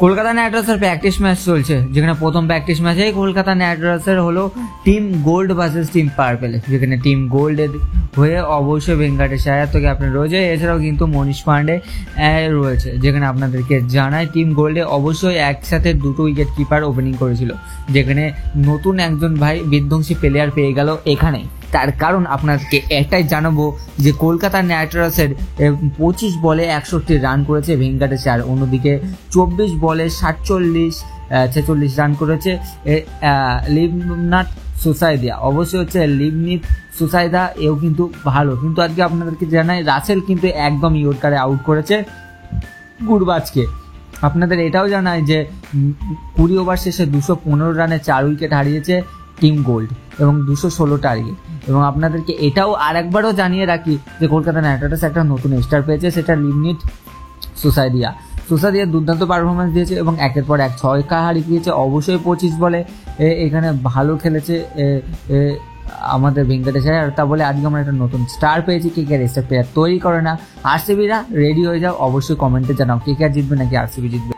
Kolkata night রাইডার্সের practice match চলছে, যেখানে প্রথম প্র্যাকটিস ম্যাচেই কলকাতা নাইট রাইডার্সের হলো team gold versus team purple, যেখানে টিম গোল্ডের হয়ে অবশ্যই ভেঙ্কটেশ আয়ার তো ক্যাপ্টেন রয়েছে, এছাড়াও কিন্তু মনীষ পান্ডে রয়েছে। যেখানে আপনাদেরকে জানাই টিম গোল্ডে অবশ্যই একসাথে 2টো উইকেট কিপার ওপেনিং করেছিল, যেখানে নতুন একজন ভাই বিধ্বংসী প্লেয়ার পেয়ে গেল এখানে। তার কারণ আপনাদেরকে এটাই জানাবো যে কলকাতা নাইট রাইডার্সের 25 বলে 61 রান করেছে ভেঙ্কটেশ আয়ার, অন্যদিকে 24 বলে 46 রান করেছে লিবনাথ সুসাইদা। অবশ্যই হচ্ছে লিবনিথ সুসাইদা এও কিন্তু ভালো, কিন্তু আজকে আপনাদেরকে জানাই রাসেল কিন্তু একদম ইয়র্কারে আউট করেছে গুরবাজকে। আপনাদের এটাও জানাই যে 20 ওভার শেষে 215 রানে 4 উইকেট হারিয়েছে টিম গোল্ড এবং 216 টার্গেট। এবং আপনাদেরকে এটাও আরেকবারও জানিয়ে রাখি যে কলকাতা নাইট রাইডার্স একটা নতুন স্টার পেয়েছে, সেটা লিবনিথ সুসাইদা দুর্দান্ত পারফরমেন্স দিয়েছে এবং একের পর এক 6 হারিয়ে দিয়েছে। অবশ্যই 25 বলে এখানে ভালো খেলেছে আমাদের ভেঙ্কটেশ আয়ার, তা বলে আজকে আমরা একটা নতুন স্টার পেয়েছি। KKR স্টার প্লেয়ার তৈরি করে না, আরসিবিরা রেডি হয়ে যাও। অবশ্যই কমেন্টে জানাও KKR জিতবে নাকি আরসিবি জিতবে।